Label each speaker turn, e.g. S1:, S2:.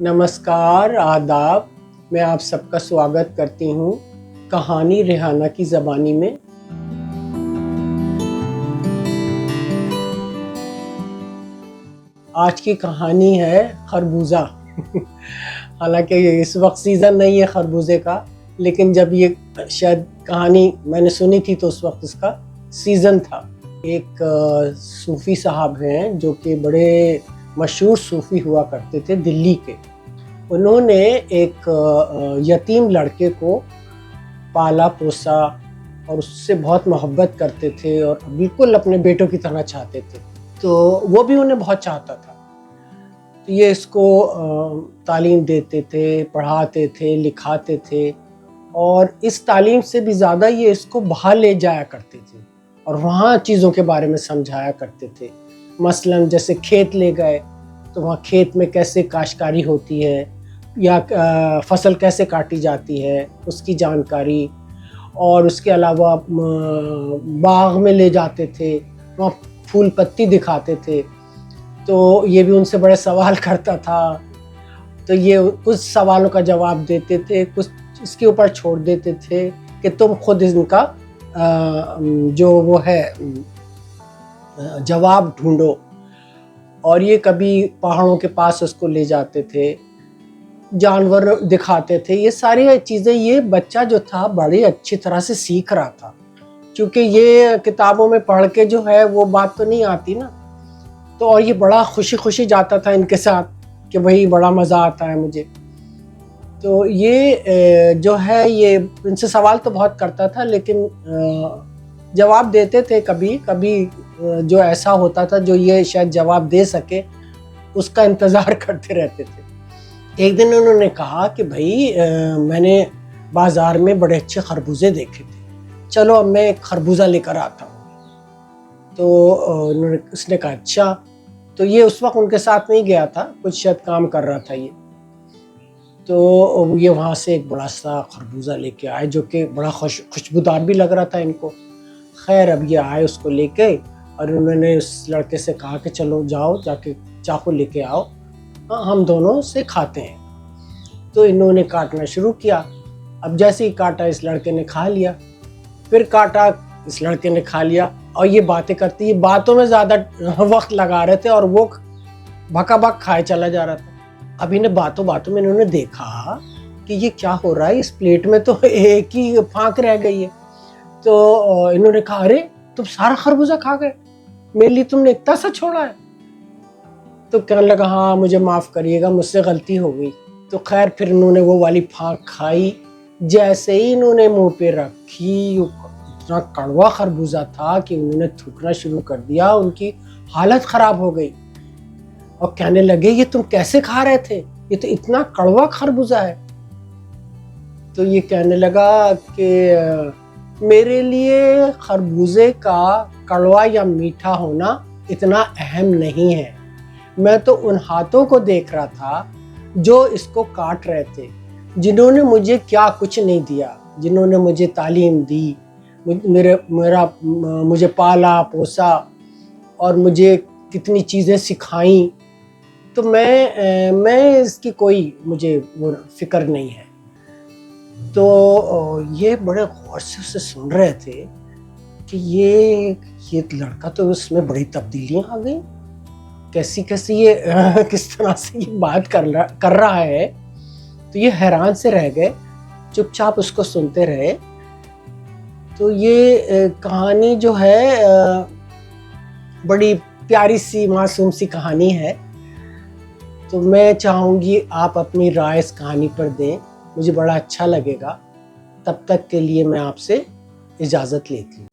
S1: नमस्कार, आदाब। मैं आप सबका स्वागत करती हूँ कहानी रेहाना की ज़बानी में। आज की कहानी है खरबूजा। हालांकि इस वक्त सीज़न नहीं है खरबूजे का, लेकिन जब ये शायद कहानी मैंने सुनी थी तो उस वक्त इसका सीज़न था। एक सूफ़ी साहब हैं जो कि बड़े मशहूर सूफ़ी हुआ करते थे दिल्ली के। उन्होंने एक यतीम लड़के को पाला पोसा और उससे बहुत मोहब्बत करते थे और बिल्कुल अपने बेटों की तरह चाहते थे। तो वो भी उन्हें बहुत चाहता था। तो ये इसको तालीम देते थे, पढ़ाते थे, लिखाते थे और इस तालीम से भी ज़्यादा ये इसको बाहर ले जाया करते थे और वहाँ चीज़ों के बारे में समझाया करते थे। मसलन जैसे खेत ले गए तो वहाँ खेत में कैसे काश्तकारी होती है या फसल कैसे काटी जाती है उसकी जानकारी, और उसके अलावा बाग में ले जाते थे, वहाँ फूल पत्ती दिखाते थे। तो ये भी उनसे बड़े सवाल करता था, तो ये कुछ सवालों का जवाब देते थे, कुछ इसके ऊपर छोड़ देते थे कि तुम खुद इनका जो वो है जवाब ढूंढो। और ये कभी पहाड़ों के पास उसको ले जाते थे, जानवर दिखाते थे। ये सारी चीज़ें ये बच्चा जो था बड़ी अच्छी तरह से सीख रहा था, क्योंकि ये किताबों में पढ़ के जो है वो बात तो नहीं आती ना। तो और ये बड़ा खुशी खुशी जाता था इनके साथ कि भाई बड़ा मज़ा आता है मुझे। तो ये जो है ये इनसे सवाल तो बहुत करता था, लेकिन जवाब देते थे कभी कभी। जो ऐसा होता था जो ये शायद जवाब दे सके उसका इंतज़ार करते रहते थे। एक दिन उन्होंने कहा कि भाई मैंने बाज़ार में बड़े अच्छे खरबूजे देखे थे, चलो अब मैं एक खरबूजा लेकर आता हूँ। तो उसने कहा अच्छा। तो ये उस वक्त उनके साथ नहीं गया था, कुछ शायद काम कर रहा था ये। तो ये वहाँ से एक बड़ा सा खरबूजा लेके आए जो कि बड़ा खुशबूदार भी लग रहा था इनको। खैर अब ये आए उसको लेके और उन्होंने उस लड़के से कहा कि चलो जाओ जाके चाकू लेके आओ, हम दोनों से खाते हैं। तो इन्होंने काटना शुरू किया। अब जैसे ही काटा इस लड़के ने खा लिया, फिर काटा इस लड़के ने खा लिया, और ये बातें करती, ये बातों में ज़्यादा वक्त लगा रहे थे और वो भका भक खाए चला जा रहा था। अब इन्हें बातों बातों में इन्होंने देखा कि ये क्या हो रहा है, इस प्लेट में तो एक ही फांक रह गई है। तो इन्होंने कहा अरे तुम सारा खरबूजा खा गए, मेरे लिए तुमने इतना सा छोड़ा है। तो कहने लगा हाँ मुझे माफ़ करिएगा, मुझसे गलती हो गई। तो खैर फिर इन्होंने वो वाली फांक खाई। जैसे ही इन्होंने मुंह पे रखी, इतना कड़वा खरबूजा था कि उन्होंने थूकना शुरू कर दिया। उनकी हालत ख़राब हो गई और कहने लगे ये तुम कैसे खा रहे थे, ये तो इतना कड़वा खरबूजा है। तो ये कहने लगा कि मेरे लिए खरबूजे का कड़वा या मीठा होना इतना अहम नहीं है, मैं तो उन हाथों को देख रहा था जो इसको काट रहे थे, जिन्होंने मुझे क्या कुछ नहीं दिया, जिन्होंने मुझे तालीम दी, मुझे पाला पोसा और मुझे कितनी चीज़ें सिखाई। तो मैं इसकी कोई मुझे वो फिक्र नहीं है। तो ये बड़े गौर से उसे सुन रहे थे कि ये लड़का तो उसमें बड़ी तब्दीलियाँ आ गई, कैसी कैसी ये किस तरह से ये बात कर रहा है। तो ये हैरान से रह गए, चुपचाप उसको सुनते रहे। तो ये कहानी जो है बड़ी प्यारी सी मासूम सी कहानी है। तो मैं चाहूँगी आप अपनी राय इस कहानी पर दें, मुझे बड़ा अच्छा लगेगा। तब तक के लिए मैं आपसे इजाज़त लेती हूँ।